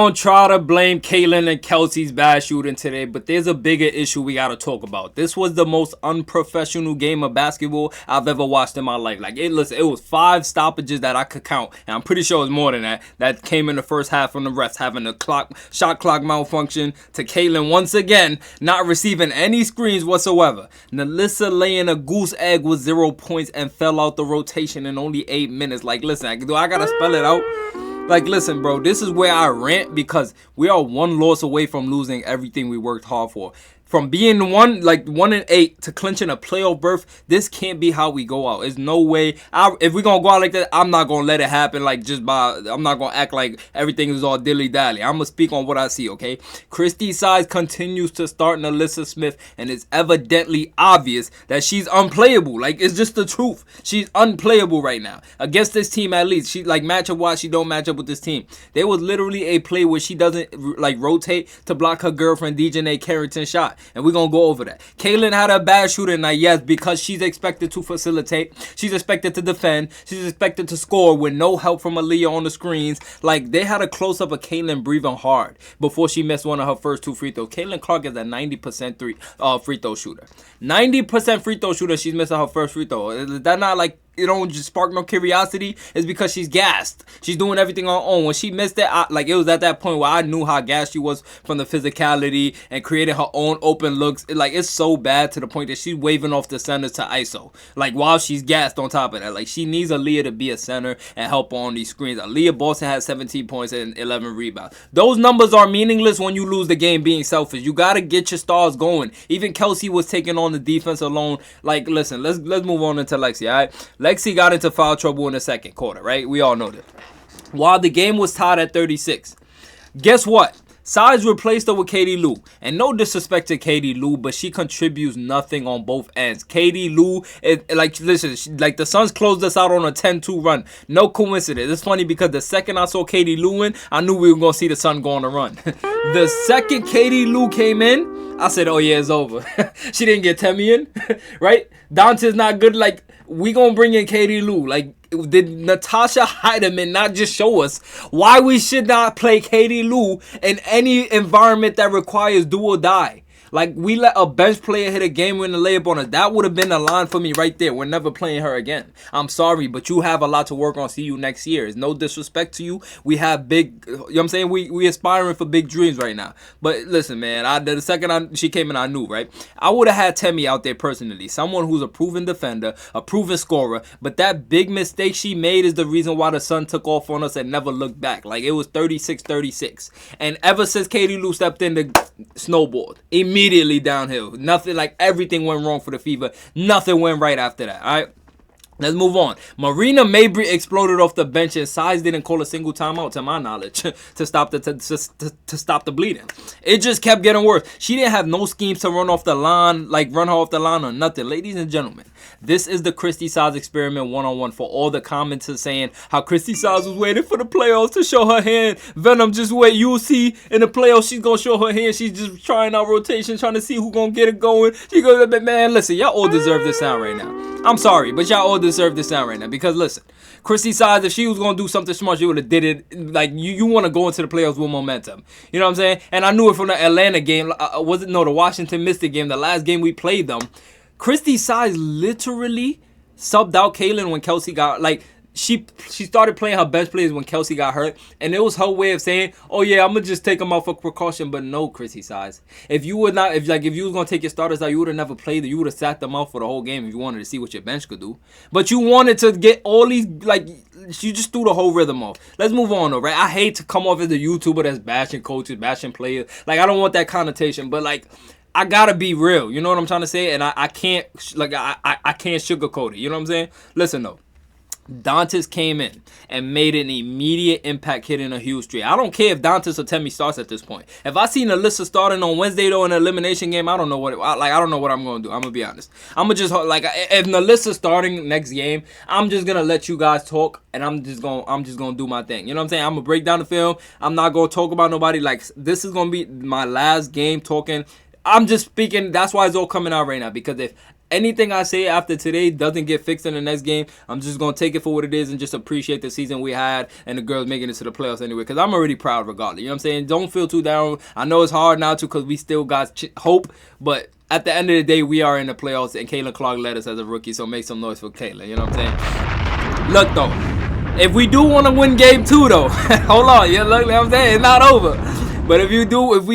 Don't try to blame Kaylin and Kelsey's bad shooting today, but there's a bigger issue we gotta talk about. This was the most unprofessional game of basketball I've ever watched in my life. Like it was 5 stoppages that I could count, and I'm pretty sure it was more than that. That came in the first half from the refs having a shot clock malfunction to Kaylin once again not receiving any screens whatsoever. Nalissa laying a goose egg with 0 points and fell out the rotation in only 8 minutes. Like listen, do I gotta spell it out? Like, listen, bro, this is where I rant because we are 1 loss away from losing everything we worked hard for. From being 1-8 to clinching a playoff berth, this can't be how we go out. There's no way. If we're gonna go out like that, I'm not gonna let it happen. I'm not gonna act like everything is all dilly dally. I'm gonna speak on what I see. Okay, Christy Size continues to start Nalissa Smith, and it's evidently obvious that she's unplayable. Like it's just the truth. She's unplayable right now against this team. At least she matchup wise, she don't match up with this team. There was literally a play where she doesn't rotate to block her girlfriend DJ Carrington's shot. And we're going to go over that. Kaylin had a bad shooting night, yes, because she's expected to facilitate. She's expected to defend. She's expected to score with no help from Aaliyah on the screens. Like, they had a close-up of Kaylin breathing hard before she missed one of her first 2 free throws. Kaylin Clark is a 90% free throw shooter. 90% free throw shooter, she's missing her first free throw. Is that not like... it don't just spark no curiosity? It's because she's gassed. She's doing everything on her own. When she missed it, it was at that point where I knew how gassed she was from the physicality and creating her own open looks. It's so bad to the point that she's waving off the centers to ISO. While she's gassed on top of that. She needs Aaliyah to be a center and help her on these screens. Aaliyah Boston has 17 points and 11 rebounds. Those numbers are meaningless when you lose the game being selfish. You got to get your stars going. Even Kelsey was taking on the defense alone. Listen, let's move on into Lexi, all right? Lexi got into foul trouble in the second quarter, right? We all know that. While the game was tied at 36, guess what? Size replaced her with Katie Lou. And no disrespect to Katie Lou, but she contributes nothing on both ends. Katie Lou, the Suns closed us out on a 10-2 run. No coincidence. It's funny because the second I saw Katie Lou in, I knew we were going to see the Sun go on a run. The second Katie Lou came in, I said, oh yeah, it's over. She didn't get Temi in, right? Dante's not good. We gonna bring in Katie Lou. Did Natasha Heidemann not just show us why we should not play Katie Lou in any environment that requires do or die? We let a bench player hit a game-winning layup on us. That would have been the line for me right there. We're never playing her again. I'm sorry, but you have a lot to work on. See you next year. It's no disrespect to you. We have big, you know what I'm saying? We aspiring for big dreams right now. But listen, man, the second she came in, I knew, right? I would have had Temi out there personally. Someone who's a proven defender, a proven scorer. But that big mistake she made is the reason why the Sun took off on us and never looked back. It was 36-36. And ever since Katie Lou stepped in, the snowballed. Immediately downhill. Nothing, everything went wrong for the Fever. Nothing went right after that, all right? Let's move on. Marina Mabry exploded off the bench and Size didn't call a single timeout, to my knowledge, to stop the bleeding. It just kept getting worse. She didn't have no schemes to run off the line, run her off the line or nothing. Ladies and gentlemen, this is the Christy Size experiment 1-on-1 for all the commenters saying how Christy Size was waiting for the playoffs to show her hand. Venom, just wait. You'll see in the playoffs she's going to show her hand. She's just trying out rotation, trying to see who's going to get it going. She goes, man, listen, y'all all deserve this sound right now. I'm sorry, but y'all all deserve this sound right now. Because listen, Christy Size, if she was going to do something smart, she would have did it. You want to go into the playoffs with momentum. You know what I'm saying? And I knew it from the Atlanta game. The Washington Mystic game, the last game we played them. Christy Size literally subbed out Kaylin when Kelsey got, she started playing her best players when Kelsey got hurt, and it was her way of saying, oh yeah, I'm gonna just take them out for precaution. But no, Chrissy Size, if you was gonna take your starters out, you would have never played them. You would have sat them out for the whole game if you wanted to see what your bench could do. But you wanted to get all these, you just threw the whole rhythm off. Let's move on though, right? I hate to come off as a YouTuber that's bashing coaches, bashing players. I don't want that connotation, but I gotta be real. You know what I'm trying to say? And I can't I can't sugarcoat it. You know what I'm saying? Listen though. Dantas came in and made an immediate impact hitting a huge three. I don't care if Dantas or Temi starts at this point. If I seen Alyssa starting on Wednesday though in an elimination game, I don't know what I don't know what I'm gonna do. I'm gonna be honest. I'm gonna just if Nalissa starting next game, I'm just gonna let you guys talk and I'm just gonna do my thing. You know what I'm saying? I'm gonna break down the film. I'm not gonna talk about nobody. This is gonna be my last game talking I'm just speaking. That's why it's all coming out right now. Because if anything I say after today doesn't get fixed in the next game, I'm just going to take it for what it is and just appreciate the season we had and the girls making it to the playoffs anyway. Because I'm already proud regardless. You know what I'm saying? Don't feel too down. I know it's hard now too because we still got hope. But at the end of the day, we are in the playoffs and Caitlin Clark led us as a rookie. So make some noise for Caitlin. You know what I'm saying? Look, though. If we do want to win game 2, though. Hold on. Yeah, look, I'm saying it's not over. But if we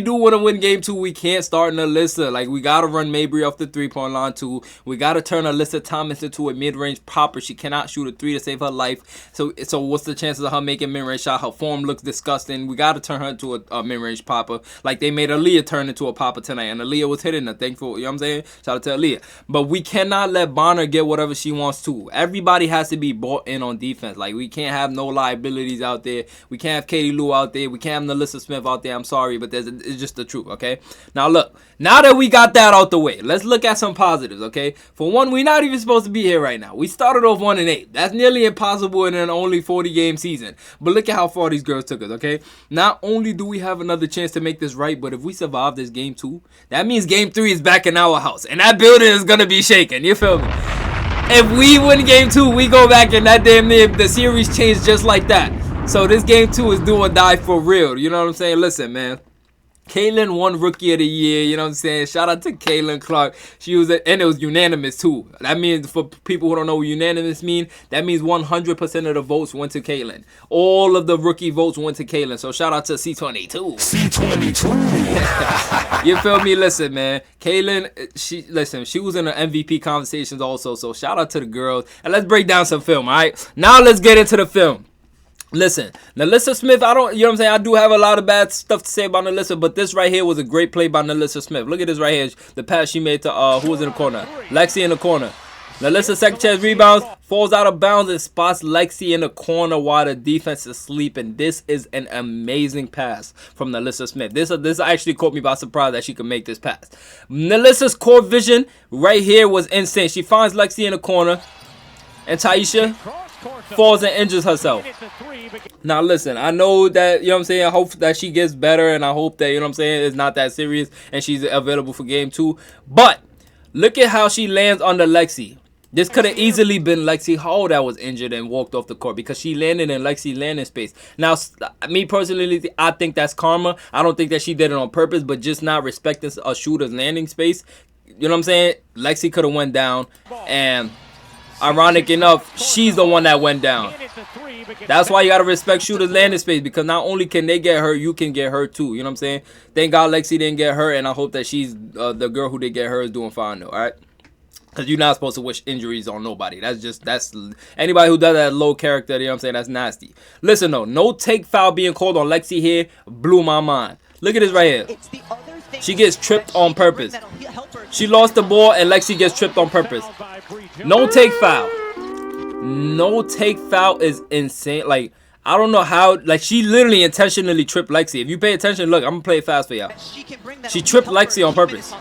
do want to win game 2, we can't start Alyssa. Like, we got to run Mabry off the 3-point line, too. We got to turn Alyssa Thomas into a mid-range popper. She cannot shoot a 3 to save her life. So what's the chances of her making mid-range shot? Her form looks disgusting. We got to turn her into a mid-range popper. Like, they made Aaliyah turn into a popper tonight. And Aaliyah was hitting her. Thankful, you know what I'm saying? Shout out to Aaliyah. But we cannot let Bonner get whatever she wants to. Everybody has to be bought in on defense. Like, we can't have no liabilities out there. We can't have Katie Lou out there. We can't have Nalissa Smith out there. I'm sorry, but it's just the truth, okay? Now, look. Now that we got that out the way, let's look at some positives, okay? For one, we're not even supposed to be here right now. We started off 1-8. That's nearly impossible in an only 40-game season. But look at how far these girls took us, okay? Not only do we have another chance to make this right, but if we survive this game 2, that means game 3 is back in our house. And that building is going to be shaking. You feel me? If we win game 2, we go back and that damn near the series changed just like that. So this game 2 is do or die for real. You know what I'm saying? Listen, man. Caitlin won Rookie of the Year, you know what I'm saying? Shout out to Caitlin Clark. She was, and it was unanimous too. That means, for people who don't know what unanimous mean, that means 100% of the votes went to Caitlin. All of the rookie votes went to Caitlin. So shout out to C22. C22. You feel me? Listen, man. Caitlin, she was in the MVP conversations also. So shout out to the girls. And let's break down some film, all right? Now let's get into the film. Listen, Nalissa Smith, you know what I'm saying? I do have a lot of bad stuff to say about Nalissa, but this right here was a great play by Nalissa Smith. Look at this right here. The pass she made to, who was in the corner? Lexi in the corner. Nalissa second chance rebounds, falls out of bounds and spots Lexi in the corner while the defense is sleeping. This is an amazing pass from Nalissa Smith. This actually caught me by surprise that she could make this pass. Nalissa's core vision right here was insane. She finds Lexi in the corner, and Taisha falls and injures herself. Now listen, I know that, you know what I'm saying, I hope that she gets better, and I hope that, you know what I'm saying, it's not that serious and she's available for game 2. But look at how she lands under Lexi. This could have easily been Lexi Hall that was injured and walked off the court because she landed in Lexi landing space. Now, me personally, I think that's karma. I don't think that she did it on purpose, but just not respecting a shooter's landing space. You know what I'm saying? Lexi could have went down, and ironic enough, she's the one that went down. That's why you got to respect shooters' landing space, because not only can they get hurt, you can get hurt too. You know what I'm saying? Thank God Lexi didn't get hurt, and I hope that she's the girl who did get hurt is doing fine though, all right? Because you're not supposed to wish injuries on nobody. That's anybody who does that low character, you know what I'm saying? That's nasty. Listen though, no take foul being called on Lexi here blew my mind. Look at this right here. She gets tripped on purpose. She lost the ball and Lexi gets tripped on purpose. No take foul. No take foul is insane. Like, I don't know how. Like, she literally intentionally tripped Lexi. If you pay attention, look, I'm going to play it fast for y'all. She tripped Lexi on purpose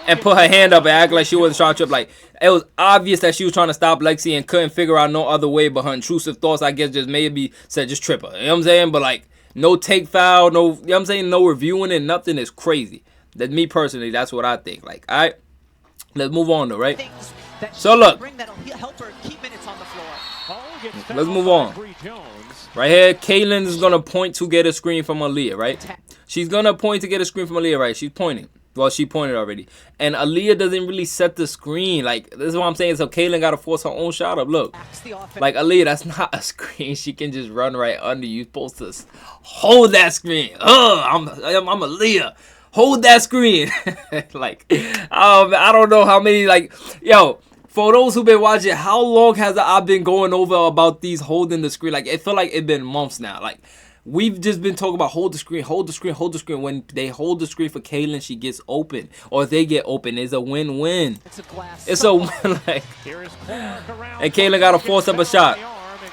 and put her hand up and act like she wasn't trying to trip. Like, it was obvious that she was trying to stop Lexi and couldn't figure out no other way, but her intrusive thoughts, I guess, just maybe said just trip her. You know what I'm saying? But, like, no take foul, no, you know what I'm saying? No reviewing it, nothing is crazy. That me personally, that's what I think. Like, all right, let's move on though, right? So look, let's move on. Right here, Caitlin is gonna point to get a screen from Aaliyah, right? She's gonna point to get a screen from Aaliyah, right? She's pointing. Well, she pointed already, and Aaliyah doesn't really set the screen. Like, this is what I'm saying. So Caitlin gotta force her own shot up. Look, like Aaliyah, that's not a screen. She can just run right under you. You're supposed to hold that screen. I'm Aaliyah. Hold that screen. Like, I don't know how many, like, yo, for those who've been watching, how long has I been going over about these holding the screen? Like, it feel like it's been months now. Like, we've just been talking about hold the screen, hold the screen, hold the screen. When they hold the screen for Caitlin, she gets open. Or if they get open, it's a win-win. It's a win, like. And Caitlin got to force up a shot.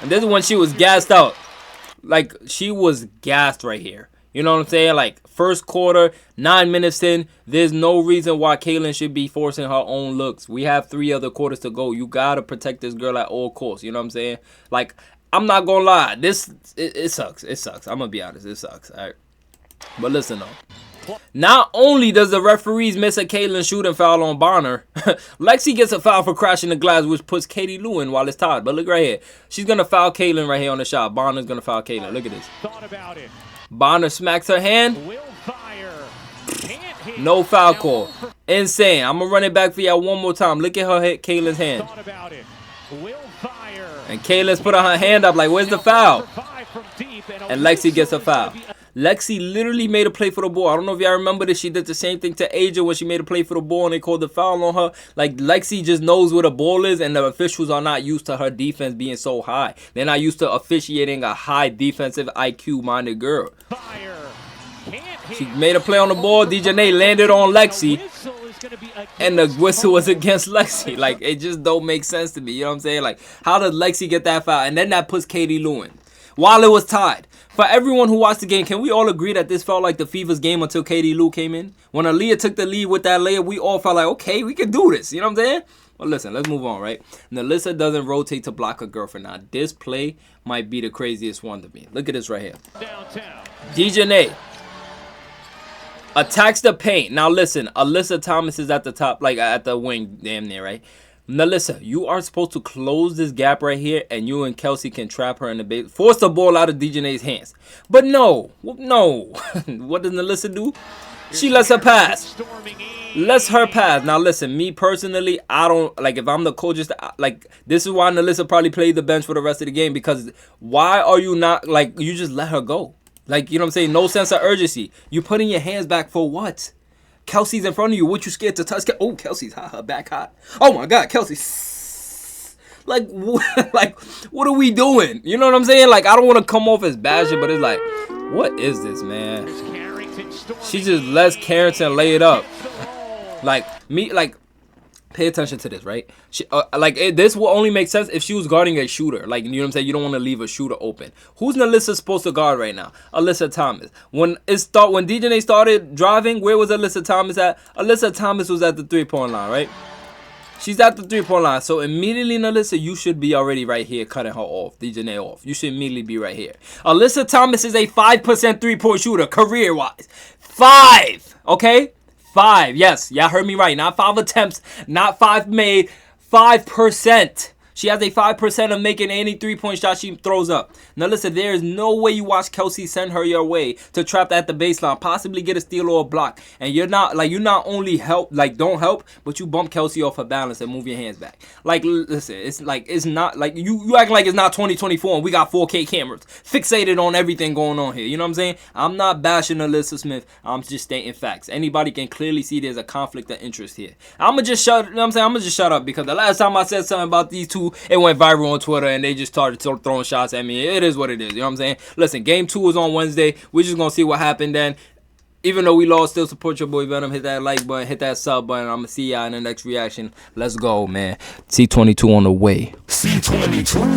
And this is when she was gassed out. Like, she was gassed right here. You know what I'm saying? Like, first quarter, 9 minutes in, there's no reason why Caitlin should be forcing her own looks. We have 3 other quarters to go. You got to protect this girl at all costs. You know what I'm saying? Like, I'm not going to lie. It sucks. It sucks. I'm going to be honest. It sucks. All right. But listen, though. Not only does the referees miss a Kaylin shooting foul on Bonner, Lexi gets a foul for crashing the glass, which puts Katie Lou in while it's tied. But look right here. She's going to foul Kaylin right here on the shot. Bonner's going to foul Kaylin. Look at this. Bonner smacks her hand. No foul call. Insane. I'm going to run it back for y'all one more time. Look at her hit Kaylin's hand. And Kaylin's putting her hand up like, where's the foul? And Lexi gets a foul. Lexi literally made a play for the ball. I don't know if y'all remember this. She did the same thing to Aja when she made a play for the ball and they called the foul on her. Like, Lexi just knows where the ball is, and the officials are not used to her defense being so high. They're not used to officiating a high defensive IQ-minded girl. She made a play on the ball. DJ landed on Lexi. And the whistle was against Lexi. Like, it just don't make sense to me. You know what I'm saying? Like, how did Lexi get that foul? And then that puts Katie Lou in while it was tied. For everyone who watched the game, can we all agree that this felt like the Fever's game until Katie Lou came in? When Aaliyah took the lead with that layup, we all felt like, okay, we can do this. You know what I'm saying? Well, listen, let's move on, right? Nalissa doesn't rotate to block her girlfriend. Now, this play might be the craziest one to me. Look at this right here. DJ attacks the paint. Now, listen, Alyssa Thomas is at the top, like at the wing, damn near, right? Nalissa, you are supposed to close this gap right here, and you and Kelsey can trap her in the base. Force the ball out of DJ's hands. But no. What does Nalissa do? She lets her pass. Lets her pass. Now, listen, me personally, I don't, like, if I'm the coach, like, this is why Nalissa probably played the bench for the rest of the game, because why are you not, like, you just let her go? Like, you know what I'm saying? No sense of urgency. You putting your hands back for what? Kelsey's in front of you. What you scared to touch? Oh, Kelsey's hot. Her back hot. Oh, my God. Kelsey. Like, what are we doing? You know what I'm saying? Like, I don't want to come off as basher, but it's like, what is this, man? She just lets Carrington lay it up. Like, pay attention to this, right? This will only make sense if she was guarding a shooter. Like, you know what I'm saying? You don't want to leave a shooter open. Who's Nalissa supposed to guard right now? Alyssa Thomas. When DJ started driving, where was Alyssa Thomas at? Alyssa Thomas was at the three-point line, right? She's at the three-point line. So immediately, Nalissa, you should be already right here cutting her off, DJ off. You should immediately be right here. Alyssa Thomas is a 5% three-point shooter, career-wise. 5, okay? 5, yes, y'all heard me right. Not 5 attempts, not 5 made, 5%. She has a 5% of making any three-point shot she throws up. Now listen, there is no way you watch Kelsey send her your way to trap at the baseline, possibly get a steal or a block. And you're not only don't help, but you bump Kelsey off her balance and move your hands back. Like, listen, it's not like you act like it's not 2024 and we got 4K cameras fixated on everything going on here. You know what I'm saying? I'm not bashing Alyssa Smith. I'm just stating facts. Anybody can clearly see there's a conflict of interest here. I'ma just shut up because the last time I said something about these two, it went viral on Twitter and they just started throwing shots at me. It is what it is. You know what I'm saying? Listen, game 2 is on Wednesday. We're just going to see what happened then. Even though we lost, still support your boy Venom. Hit that like button. Hit that sub button. I'm going to see y'all in the next reaction. Let's go, man. C22 on the way. C22.